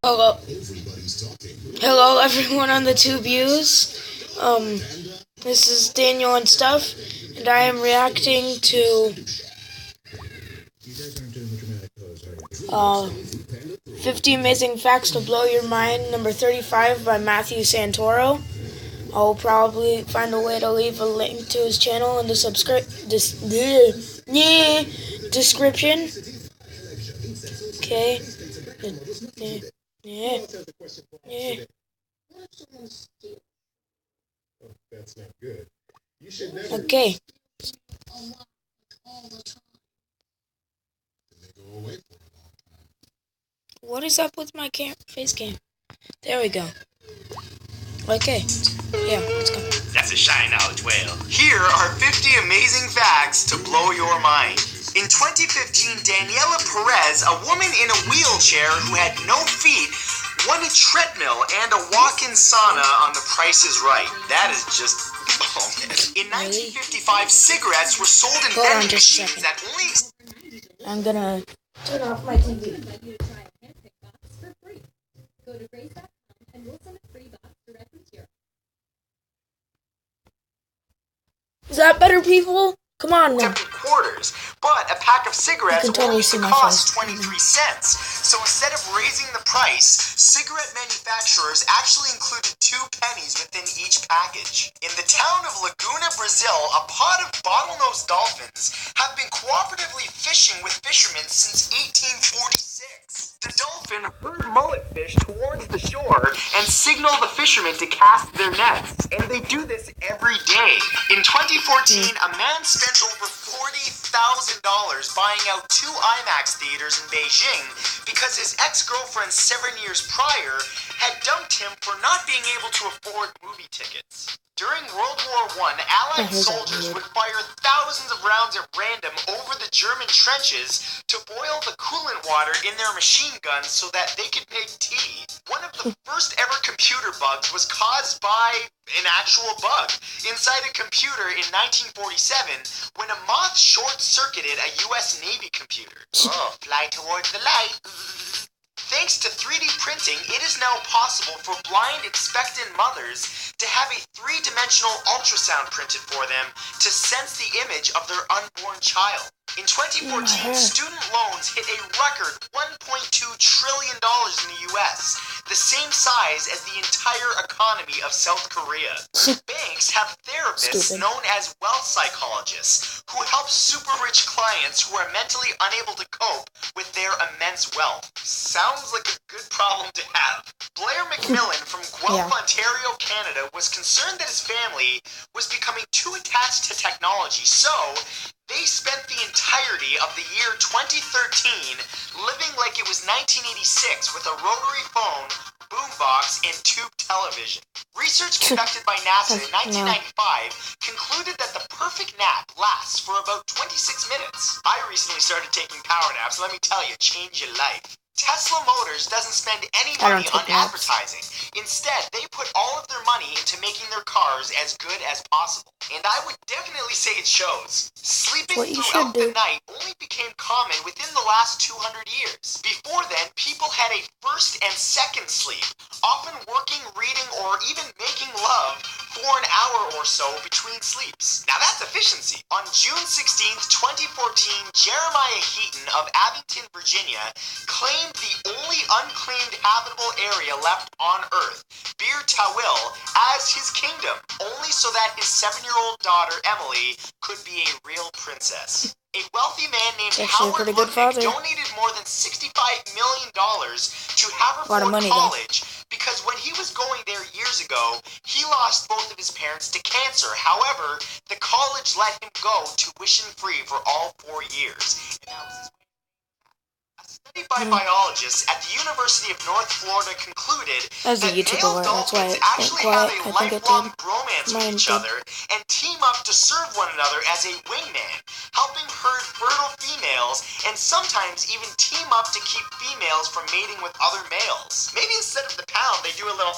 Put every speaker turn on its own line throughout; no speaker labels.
Hello, hello everyone on the two views. This is Daniel and stuff, and I am reacting to 50 Amazing Facts to Blow Your Mind, number 35 by Matthew Santoro. I'll probably find a way to leave a link to his channel in the description. Okay. Yeah.
That's not good. You should never.
Okay. What is up with my face cam? There we go. Okay. Yeah, let's go.
That's a shine out whale. Here are 50 amazing facts to blow your mind. In 2015, Daniela Perez, a woman in a wheelchair who had no feet, won a treadmill and a walk-in sauna on The Price is Right. That is just... oh man. In 1955, cigarettes were sold in vending machines that only...
I'm gonna turn off my TV. Is that better, people? Come on now.
Quarters, but a pack of cigarettes
totally
only cost 23 cents. So instead of raising the price, cigarette manufacturers actually included 2 pennies within each package. In the town of Laguna, Brazil, a pod of bottlenose dolphins have been cooperatively fishing with fishermen since 1846. The dolphin herd mullet fish towards the shore and signal the fishermen to cast their nets. And they do this every day. In 2014, a man spent over $40,000 buying out 2 IMAX theaters in Beijing because his ex-girlfriend 7 years prior had dumped him for not being able to afford movie tickets. During World War I, Allied soldiers would fire thousands of rounds at random over the German trenches to boil the coolant water in their machine guns so that they could make tea. One of the first ever computer bugs was caused by an actual bug inside a computer in 1947 when a moth short-circuited a U.S. Navy computer. Oh, fly towards the light. Thanks to 3D printing, it is now possible for blind expectant mothers to have a 3-dimensional ultrasound printed for them to sense the image of their unborn child. In 2014, student loans hit a record $1.2 trillion in the U.S., the same size as the entire economy of South Korea. Banks have therapists known as wealth psychologists who help super-rich clients who are mentally unable to cope with their immense wealth. Sounds like a good problem to have. Blair McMillan from Guelph, Ontario, Canada was concerned that his family was becoming too attached to technology, so they spent the entirety of the year 2013 living like it was 1986 with a rotary phone, boombox, and tube television. Research conducted by NASA in 1995 concluded that the perfect nap lasts for about 26 minutes. I recently started taking power naps, and let me tell you, change your life. Tesla Motors doesn't spend any money on advertising. Instead, they put all of their money into making their cars as good as possible. And I would definitely say it shows. Sleeping throughout the night only became common within the last 200 years. Before then, people had a first and second sleep, often working, reading, or even making love for an hour or so between sleeps. Now that's efficiency. On June 16th, 2014, Jeremiah Heaton of Abington, Virginia, claimed the only unclaimed habitable area left on Earth, Bir Tawil, as his kingdom, only so that his 7-year-old daughter, Emily, could be a real princess. A wealthy man named Howard Ludwig donated more than $65 million to Haverford College because when he was going there years ago, he lost both of his parents to cancer. However, the college let him go tuition-free for all 4 years. And that was his study by biologists at the University of North Florida concluded that male dolphins actually have a lifelong bromance with each other and team up to serve one another as a wingman, helping herd fertile females and sometimes even team up to keep females from mating with other males. Maybe instead of the pound, they do a little...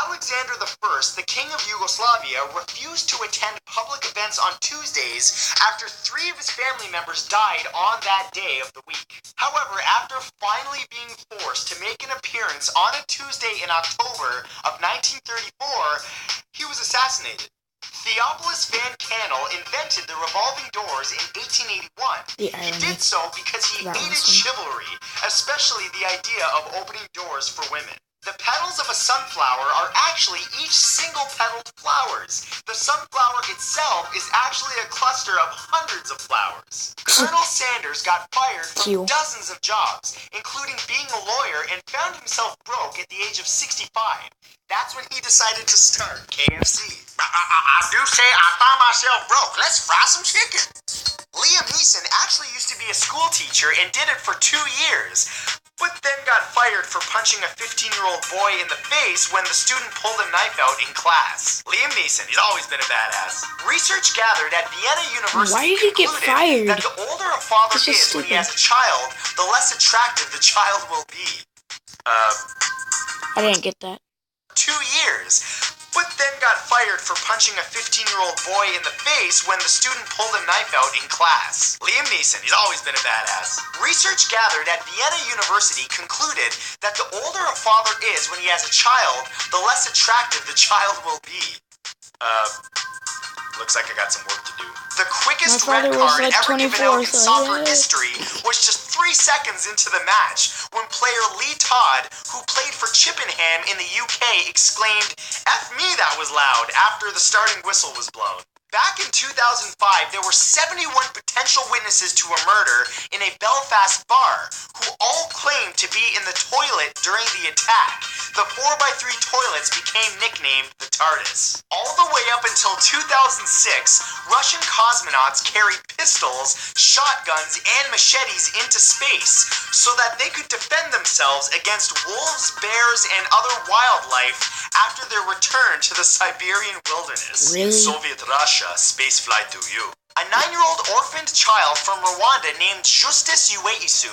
Alexander I, the king of Yugoslavia, refused to attend public events on Tuesdays after 3 of his family members died on that day of the week. However, after finally being forced to make an appearance on a Tuesday in October of 1934, he was assassinated. Theophilus Van Cannel invented the revolving doors in 1881. He did so because he hated chivalry, especially the idea of opening doors for women. The petals of a sunflower are actually each single-petaled flowers. The sunflower itself is actually a cluster of hundreds of flowers. Colonel Sanders got fired from dozens of jobs, including being a lawyer, and found himself broke at the age of 65. That's when he decided to start KFC. I do say I found myself broke. Let's fry some chicken. Liam Neeson actually used to be a school teacher and did it for 2 years, but then got fired for punching a 15-year-old boy in the face when the student pulled a knife out in class. Liam Neeson, he's always been a badass. Research gathered at Vienna University concluded that the older a father is when he has a child, the less attractive the child will be.
I didn't get that.
2 years, but then got fired for punching a 15-year-old boy in the face when the student pulled a knife out in class. Liam Neeson, he's always been a badass. Research gathered at Vienna University concluded that the older a father is when he has a child, the less attractive the child will be. Looks like I got some work to do. The quickest red card ever given out in soccer history was just 3 seconds into the match when player Lee Todd, who played for Chippenham in the UK, exclaimed, "F me, that was loud," after the starting whistle was blown. Back in 2005, there were 71 potential witnesses to a murder in a Belfast bar who all claimed to be in the toilet during the attack. The 4x3 toilets became nicknamed the TARDIS. All the way up until 2006, Russian cosmonauts carried pistols, shotguns, and machetes into space so that they could defend themselves against wolves, bears, and other wildlife after their return to the Siberian wilderness.
Really?
Soviet Russia, spaceflight to you. A 9-year-old orphaned child from Rwanda named Justus Uweisu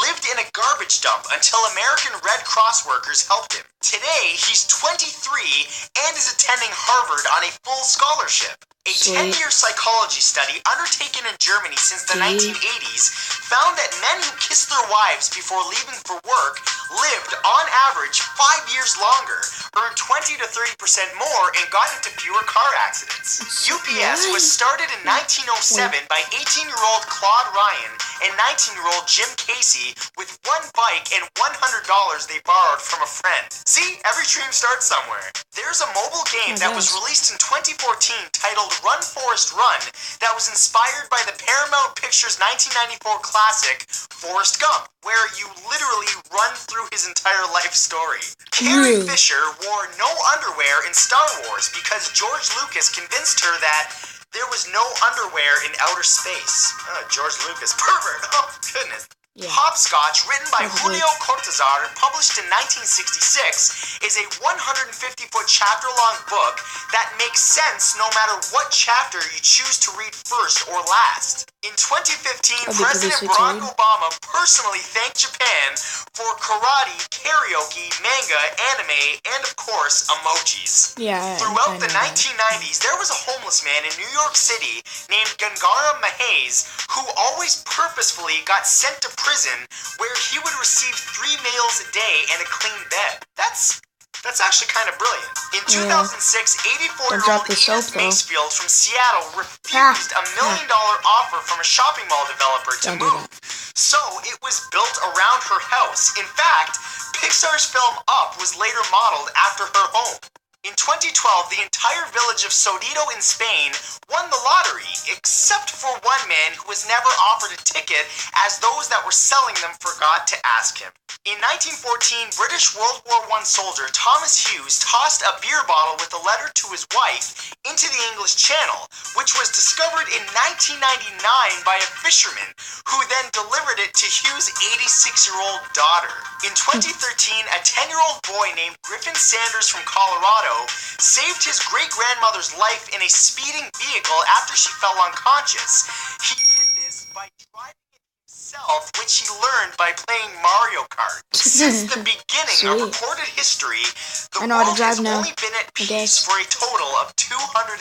lived in a garbage dump until American Red Cross workers helped him. Today, he's 23 and is attending Harvard on a full scholarship. A 10-year psychology study undertaken in Germany since the 1980s found that men who kissed their wives before leaving for work lived, on average, 5 years longer, earned 20 to 30% more, and got into fewer car accidents. UPS was started in 1907 by 18-year-old Claude Ryan and 19-year-old Jim Casey with one bike and $100 they borrowed from a friend. See, every dream starts somewhere. There's a mobile game that was released in 2014 titled Run Forrest Run that was inspired by the Paramount Pictures 1994 classic Forrest Gump, where you literally run through his entire life story. Carrie Fisher wore no underwear in Star Wars because George Lucas convinced her that there was no underwear in outer space. George Lucas, pervert. Oh, goodness. Hopscotch, written by Julio Cortázar and published in 1966, is a 150-foot chapter-long book that makes sense no matter what chapter you choose to read first or last. In 2015, President Barack Obama personally thanked Japan for karate, karaoke, manga, anime, and of course, emojis. Throughout the 1990s, there was a homeless man in New York City named Gangara Mahez who always purposefully got sent to prison where he would receive 3 meals a day and a clean bed. That's actually kind of brilliant. In 2006, 84-year-old Edith Macefield from Seattle refused a $1 million offer from a shopping mall developer to move. So it was built around her house. In fact, Pixar's film Up was later modeled after her home. In 2012, the entire village of Sodito in Spain won the lottery, except for one man who was never offered a ticket as those that were selling them forgot to ask him. In 1914, British World War I soldier Thomas Hughes tossed a beer bottle with a letter to his wife into the English Channel, which was discovered in 1999 by a fisherman, who then delivered it to Hughes' 86-year-old daughter. In 2013, a 10-year-old boy named Griffin Sanders from Colorado saved his great-grandmother's life in a speeding vehicle after she fell unconscious. He did this by driving it himself himself, which he learned by playing Mario Kart. Since the beginning of recorded history, the world has only been at peace for a total of 268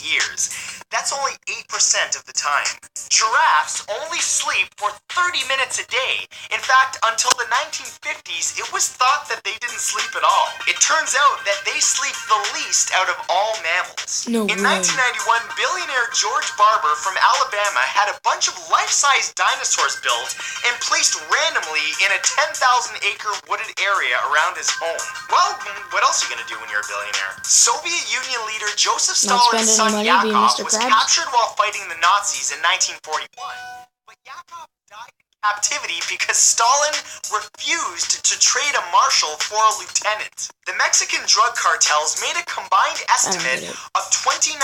years. That's only 8% of the time. Giraffes only sleep for 30 minutes a day. In fact, until the 1950s, it was thought that they didn't sleep at all. It turns out that they sleep the least out of all mammals. In 1991, billionaire George Barber from Alabama had a bunch of life-size dinosaurs built and placed randomly in a 10,000-acre wooded area around his home. Well, what else are you going to do when you're a billionaire? Soviet Union leader Joseph Stalin's son Yakov was captured while fighting the Nazis in 1941. But Yakov died in captivity because Stalin refused to trade a marshal for a lieutenant. The Mexican drug cartels made a combined estimate of $29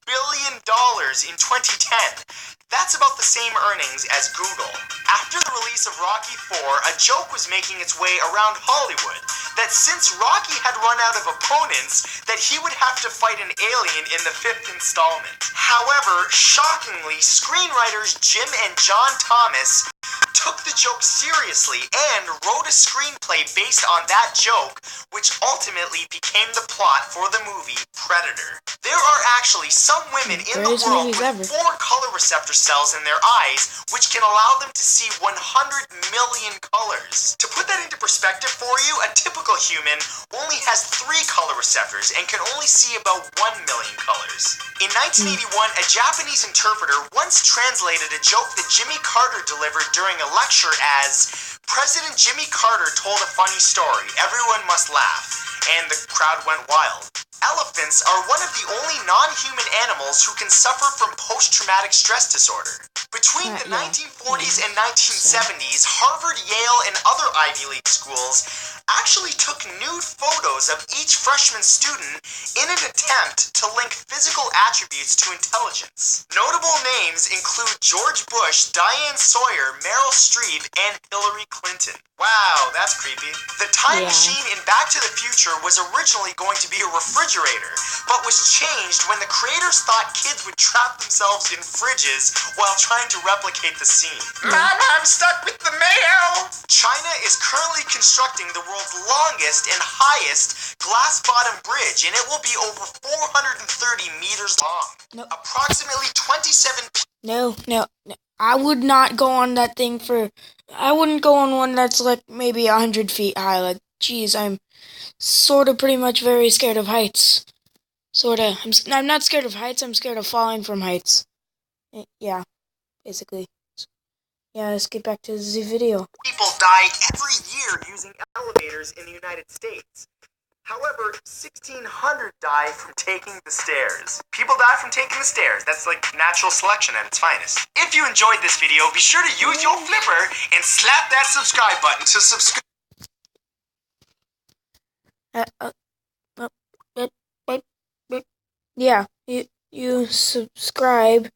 billion in 2010. That's about the same earnings as Google. After the release of Rocky IV, a joke was making its way around Hollywood that since Rocky had run out of opponents, that he would have to fight an alien in the 5th installment. However, shockingly, screenwriters Jim and John Thomas took the joke seriously and wrote a screenplay based on that joke, which ultimately became the plot for the movie Predator. There are actually some women in the world with 4 color receptor cells in their eyes, which can allow them to see 100 million colors. To put that into perspective for you, a typical human only has 3 color receptors and can only see about 1 million colors. In 1981, a Japanese interpreter once translated a joke that Jimmy Carter delivered during a lecture as, "President Jimmy Carter told a funny story. Everyone must laugh." And the crowd went wild. Elephants are one of the only non-human animals who can suffer from post-traumatic stress disorder. Between the 1940s and 1970s, Harvard, Yale, and other Ivy League schools actually took nude photos of each freshman student in an attempt to link physical attributes to intelligence. Notable names include George Bush, Diane Sawyer, Meryl Streep, and Hillary Clinton. Wow, that's creepy. The time machine in Back to the Future was originally going to be a refrigerator, but was changed when the creators thought kids would trap themselves in fridges while trying to replicate the scene. Mom, I'm stuck with the mayo! China is currently constructing the world's longest and highest glass-bottom bridge, and it will be over 430 meters long. Approximately 27...
No. I would not go on that thing I wouldn't go on one that's like maybe 100 feet high. Like, geez, I'm sort of pretty much very scared of heights. Sorta. I'm not scared of heights, I'm scared of falling from heights. Yeah, basically. Yeah, let's get back to the video.
People die every year using elevators in the United States. However, 1,600 die from taking the stairs. People die from taking the stairs. That's like natural selection at its finest. If you enjoyed this video, be sure to use your flipper and slap that subscribe button to subscribe.
Yeah, you subscribe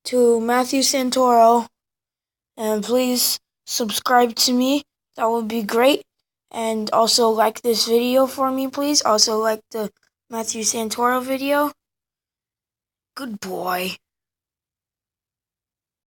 to Matthew Santoro, and please subscribe to me. That would be great. And also like this video for me, please. Also like the Matthew Santoro video. Good boy.